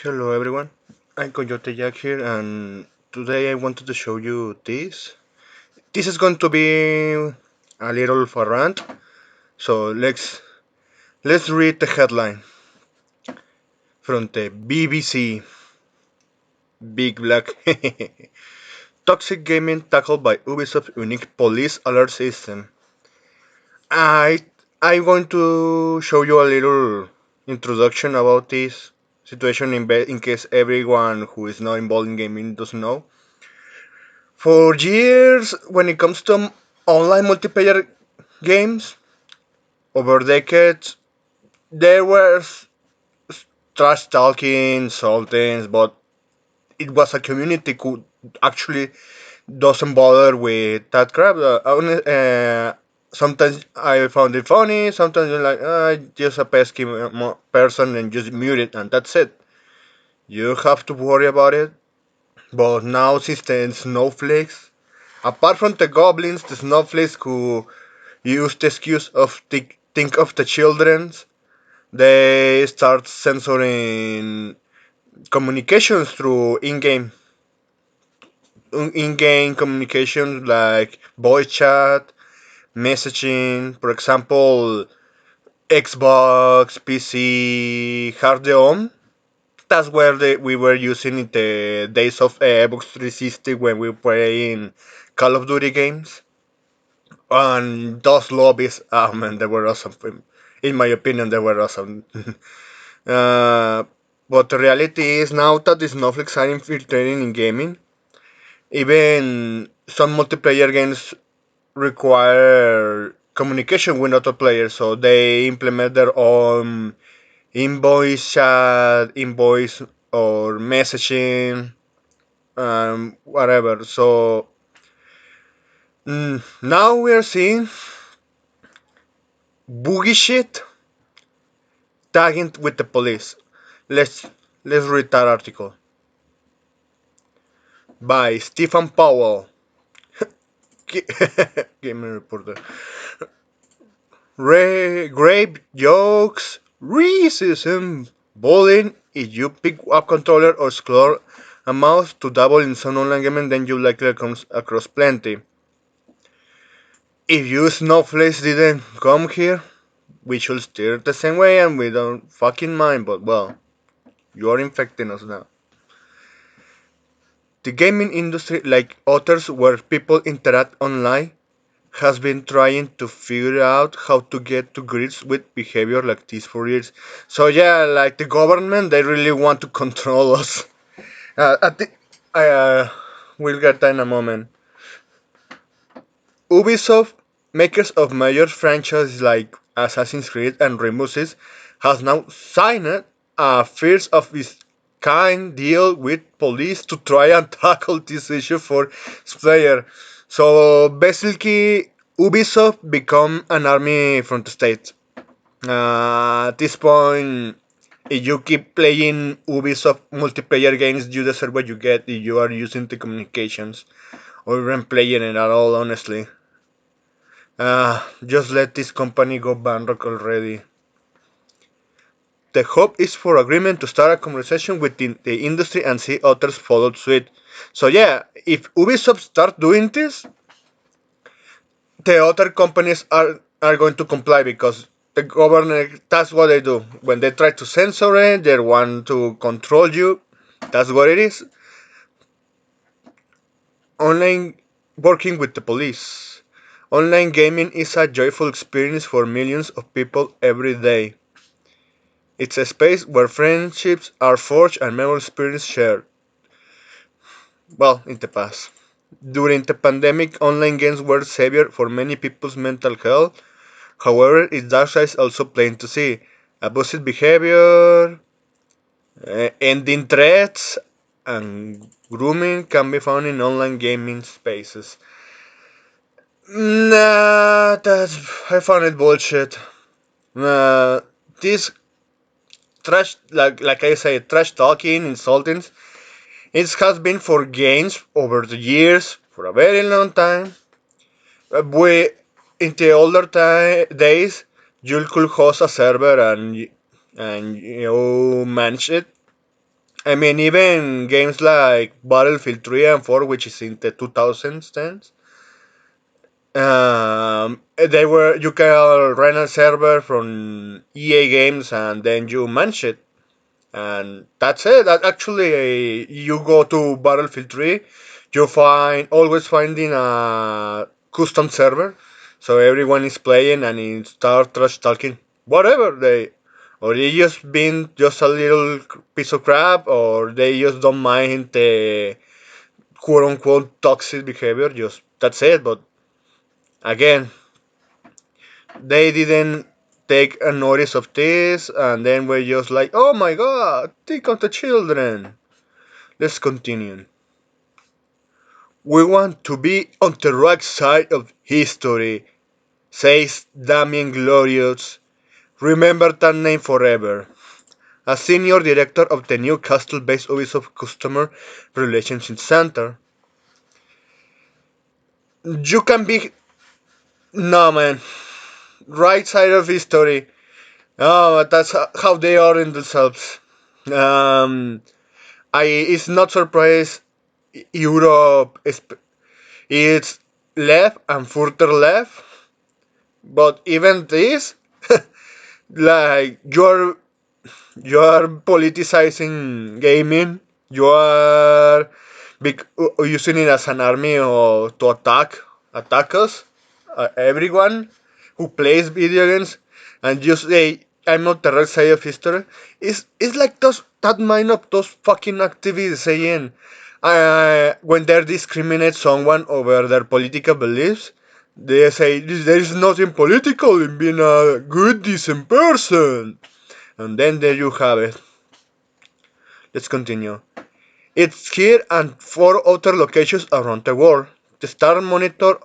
Hello everyone, I'm Coyote Jack here, and today I wanted to show you this. This is going to be a little for rant, so let's read the headline from the BBC. Big Black. Toxic gaming tackled by Ubisoft's unique police alert system. I I'm going to show you a little introduction about this situation in case everyone who is not involved in gaming doesn't know. For years, when it comes to online multiplayer games, over decades, there were trash talking, insulting, but it was a community who actually doesn't bother with that crap. Sometimes I found it funny, sometimes you're like, just a pesky person and just mute it, and that's it. You don't have to worry about it. But now, since the snowflakes, apart from the goblins, the snowflakes who use the excuse of think of the childrens, they start censoring communications through in-game communications like voice chat, messaging. For example, Xbox, PC, Hard Home. That's where we were using in the days of Xbox 360 when we were playing Call of Duty games. And those lobbies, oh man, they were awesome. In my opinion, they were awesome. uh, but the reality is now that the snowflakes are infiltrating in gaming, even some multiplayer games require communication with other players, so they implement their own invoice chat, invoice or messaging, whatever. So now we are seeing boogie shit tagging with the police. Let's let's read that article by Stephen Powell, gaming reporter. Rape jokes, racism, bullying. If you pick up controller or scroll a mouse to double in some online gaming, then you likely comes across plenty. If you snowflakes didn't come here, we should steer the same way and we don't fucking mind, but well, you are infecting us now. The gaming industry, like others where people interact online, has been trying to figure out how to get to grips with behavior like this for years. So yeah, like the government, they really want to control us. I think I will get that in a moment. Ubisoft, makers of major franchises like Assassin's Creed and Rainbow Six, has now signed a first of its kind deal with police to try and tackle this issue for its player. So basically, Ubisoft become an army from the state. At this point, if you keep playing Ubisoft multiplayer games, you deserve what you get if you are using the communications or even playing it at all, honestly. Just let this company go bankrupt already. The hope is for agreement to start a conversation within the industry and see others follow suit. So yeah, if Ubisoft start doing this, the other companies are going to comply because the government, that's what they do. When they try to censor it, they want to control you. That's what it is. Online working with the police. Online gaming is a joyful experience for millions of people every day. It's a space where friendships are forged and memorable experiences shared. Well, in the past. During the pandemic, online games were savior for many people's mental health. However, its dark side is also plain to see. Abusive behavior, ending threats, and grooming can be found in online gaming spaces. Nah, that's I found it bullshit. Uh, this trash, like I say, trash talking, insulting. It has been for games over the years for a very long time. We in the older days, you could host a server and you manage it. I mean, even games like Battlefield 3 and 4, which is in the 2010s, they were you can run a server from EA Games and then you manage it, and that's it. That actually, you go to Battlefield 3, you find always finding a custom server, so everyone is playing and it start trash talking, whatever they, or they just been just a little piece of crap, or they just don't mind the quote unquote toxic behavior. Just that's it. But again, they didn't take a notice of this, and then we're just like, oh my god, think of the children. Let's continue. We want to be on the right side of history, says Damien Glorious. Remember that name forever. A senior director of the Newcastle-based Ubisoft Customer Relationship Center. You can be... No, man. Right side of history. Oh, that's how they are in themselves. Um, it's not surprised Europe is left and further left, but even this, like you are politicizing gaming, you are using it as an army or to attack us, everyone who plays video games, and just say I'm not the right side of history. It's like those that mind of those fucking activists saying, when they discriminate someone over their political beliefs, they say there is nothing political in being a good decent person. And then there you have it. Let's continue. It's here and 4 other locations around the world. The star monitor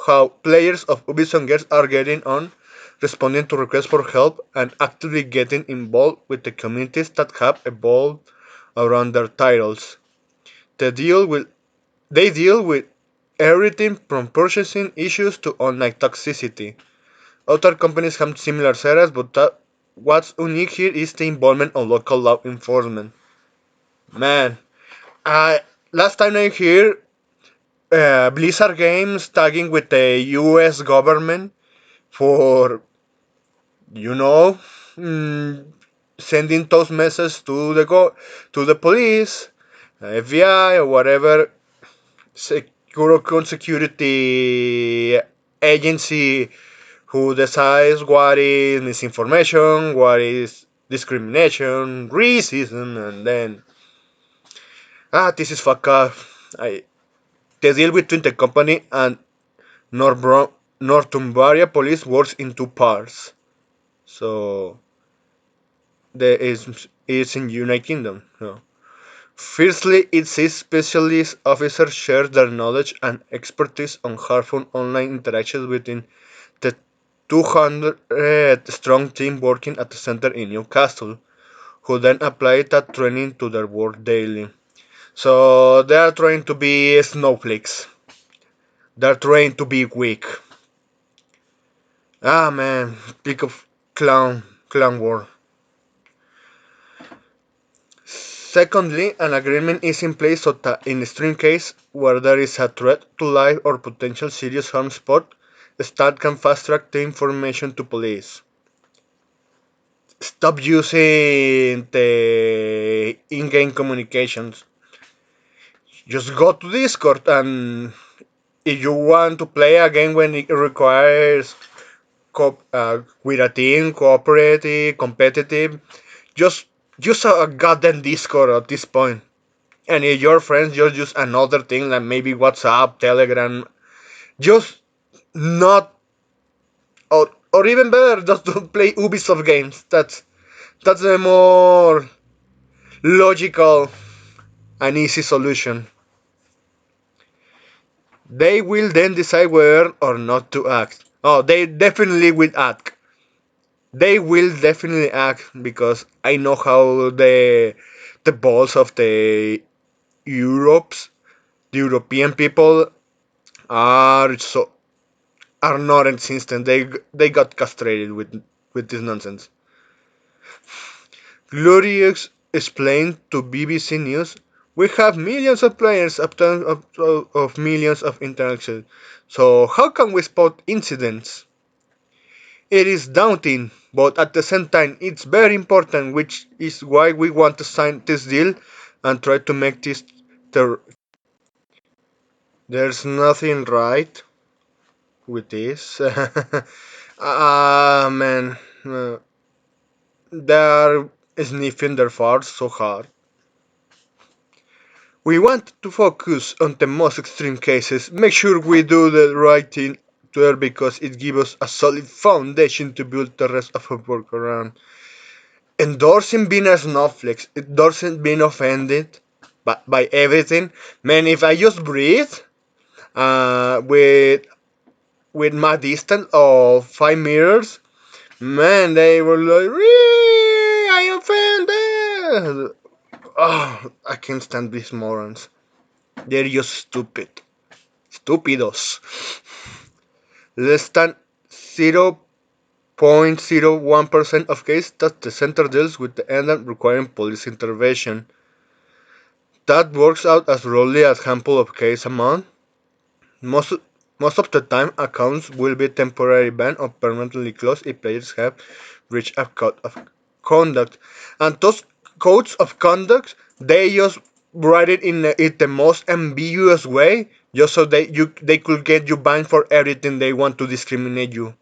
how players of Ubisoft games are getting on, responding to requests for help, and actively getting involved with the communities that have evolved around their titles. They deal with everything from purchasing issues to online toxicity. Other companies have similar setups, but what's unique here is the involvement of local law enforcement. Man, I last time I hear Blizzard Games tagging with the U.S. government for you know mm, sending those messages to the police, FBI or whatever security agency who decides what is misinformation, what is discrimination, racism, and then this is fuck up. The deal between the company and Northumbria Police works in two parts. So there is in United Kingdom. So. Firstly, it says specialist officers share their knowledge and expertise on harmful online interactions within the 200 strong team working at the center in Newcastle, who then apply that training to their work daily. So they are trying to be snowflakes. They're trying to be weak. Ah man, pick of clown war. Secondly, an agreement is in place so that in extreme case where there is a threat to life or potential serious harm spot, the stat can fast track the information to police. Stop using the in-game communications. Just go to Discord, and if you want to play a game when it requires with a team, cooperative, competitive, just use a goddamn Discord at this point. And if your friends just use another thing like maybe WhatsApp, Telegram, just not, or even better, just don't play Ubisoft games. That's the more logical and easy solution. They will then decide whether or not to act. Oh, they definitely will act. They will definitely act because I know how the balls of the European people are not insistent. They got castrated with this nonsense. Glorious explained to BBC News, we have millions of players of millions of interactions. So how can we spot incidents? It is daunting, but at the same time it's very important, which is why we want to sign this deal and try to make this ter- there's nothing right with this. Man, they're sniffing their farts so hard. We want to focus on the most extreme cases, make sure we do the right thing there because it gives us a solid foundation to build the rest of our work around. Endorsing being a snowflake, endorsing being offended by everything. Man, if I just breathe with my distance of 5 meters, man, they were like, I offended. Oh, I can't stand these morons. They're just stupid. Estúpidos. Less than 0.01% of cases that the center deals with the end up requiring police intervention. That works out as roughly a handful of cases a month. Most, most of the time, accounts will be temporarily banned or permanently closed if players have breached a code of conduct. And those codes of conduct, they just write it in the most ambiguous way, just so they could get you banned for everything they want to discriminate you.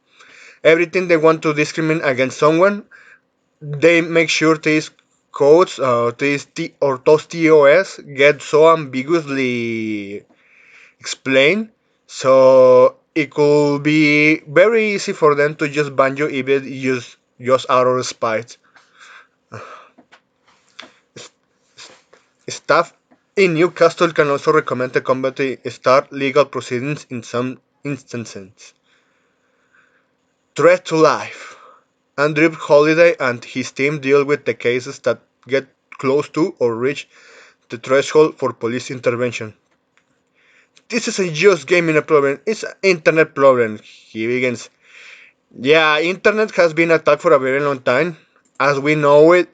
Everything they want to discriminate against someone, they make sure these codes, or those TOS get so ambiguously explained, so it could be very easy for them to just ban you even just out of spite. Staff in Newcastle can also recommend the company start legal proceedings in some instances. Threat to life. Andrew Holiday and his team deal with the cases that get close to or reach the threshold for police intervention. This isn't just gaming a problem, it's an internet problem, he begins. Yeah, internet has been attacked for a very long time. As we know it,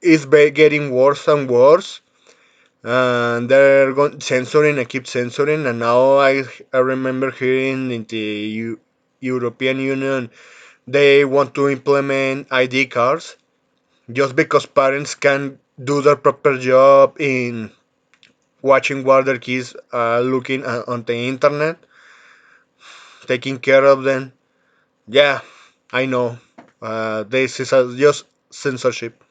it's getting worse and worse. And they're censoring and keep censoring. And now I remember hearing in the European Union they want to implement ID cards just because parents can do their proper job in watching what their kids are looking at on the internet, taking care of them. Yeah, I know. This is just censorship.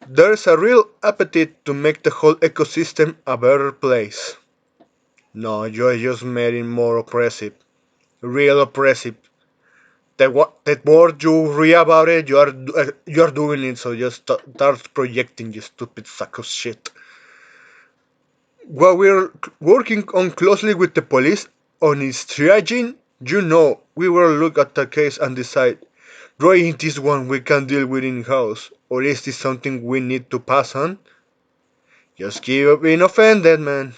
There's a real appetite to make the whole ecosystem a better place. No, you're just making more oppressive. Real oppressive. The more you read about it, you are doing it, so just start projecting, you stupid sack of shit. While we're working on closely with the police on its triaging, we will look at the case and decide, right, is this one we can deal with in-house, or is this something we need to pass on? Just keep being offended, man.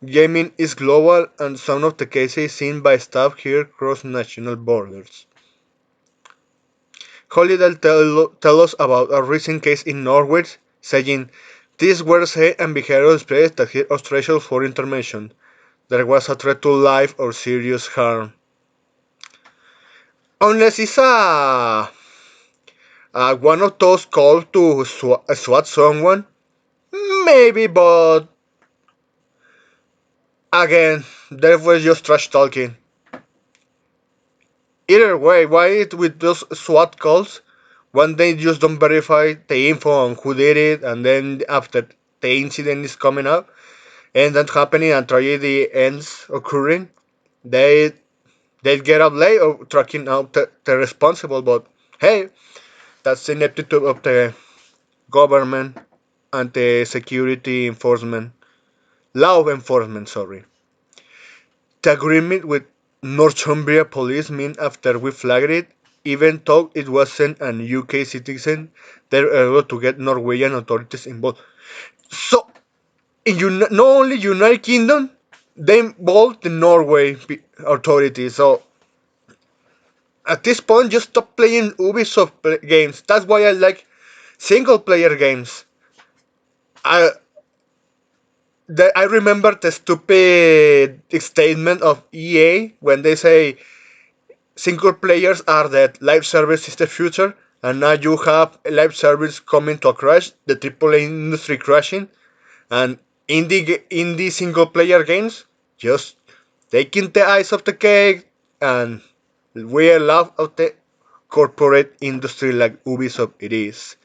Gaming is global and some of the cases seen by staff here cross national borders. Holiday tell us about a recent case in Norway saying these were safe and behavioral displays that hit us threshold for intervention. There was a threat to life or serious harm. Unless it's one of those calls to swat someone, maybe, but again, that was just trash talking. Either way, why it with those SWAT calls? One they just don't verify the info on who did it, and then after the incident is coming up and that happening and tragedy ends occurring, they they get up late of tracking out the responsible. But hey, that's the ineptitude of the government and the security enforcement, law enforcement. Sorry. The agreement with Northumbria Police meant after we flagged it, even though it wasn't an UK citizen, they were able to get Norwegian authorities involved. So, not only United Kingdom, they involved the Norway authorities. So, At this point, just stop playing Ubisoft games. That's why I like single player games. I I remember the stupid statement of EA when they say single players are dead, live service is the future, and now you have a live service coming to a crash, the AAA industry crashing, and indie single player games just taking the ice off the cake, and we love of the corporate industry like Ubisoft it is.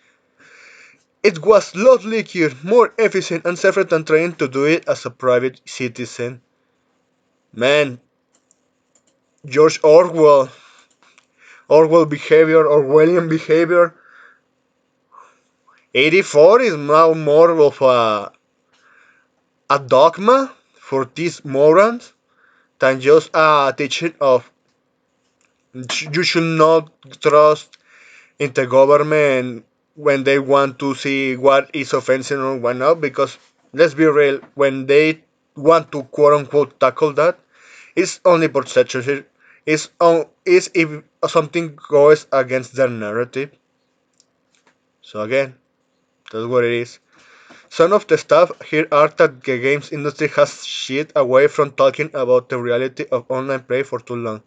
It was a lot luckier, more efficient and safer than trying to do it as a private citizen. Man, George Orwell behavior, Orwellian behavior. 84 is now more of a dogma for these morons than just a teaching of you should not trust in the government when they want to see what is offensive or what not. Because let's be real, when they want to quote unquote tackle that, it's only for censorship. It's if something goes against their narrative. So again, that's what it is. Some of the stuff here are that the games industry has shied away from talking about the reality of online play for too long.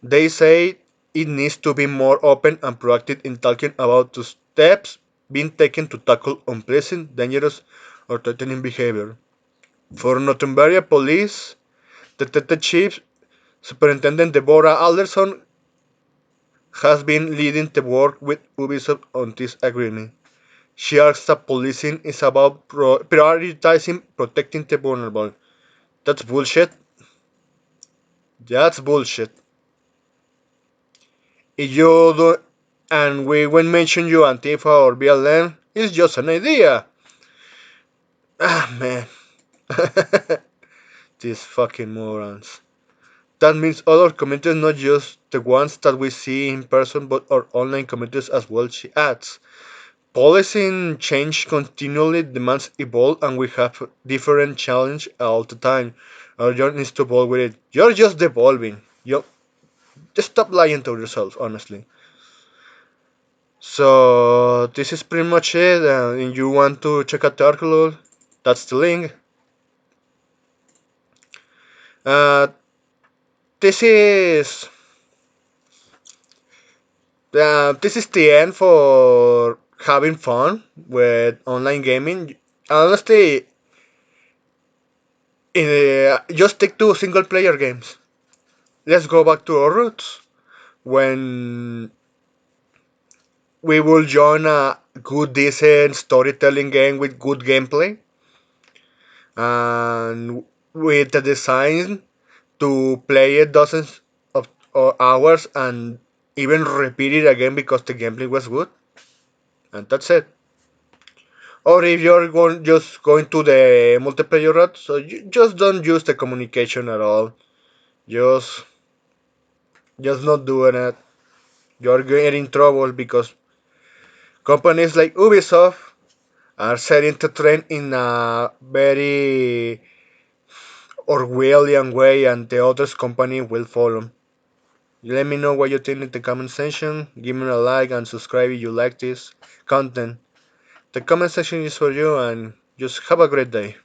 They say it needs to be more open and proactive in talking about the steps being taken to tackle unpleasant, dangerous, or threatening behavior. For Northumbria Police, Detective Chief Superintendent Deborah Alderson has been leading the work with Ubisoft on this agreement. She argues that policing is about prioritizing protecting the vulnerable. That's bullshit. That's bullshit. If you do, and we when mention you Antifa or BLM, it's just an idea. Ah man, these fucking morons. That means other communities, not just the ones that we see in person, but our online communities as well. She adds. Policing change continually, demands evolve, and we have different challenge all the time. Our job needs to evolve with it. You're just evolving. You just stop lying to yourself, honestly. So this is pretty much it. And you want to check out the article, that's the link. Uh, this is the end for having fun with online gaming. Honestly, just stick to single player games. Let's go back to our roots when we will join a good, decent storytelling game with good gameplay and with the design to play it dozens of hours and even repeat it again because the gameplay was good, and that's it. Or if you're just going to the multiplayer route, so you just don't use the communication at all. Just, just not doing it. You're getting in trouble because companies like Ubisoft are setting the trend in a very Orwellian way, and the others company will follow. Let me know what you think in the comment section. Give me a like and subscribe if you like this content. The comment section is for you, and just have a great day.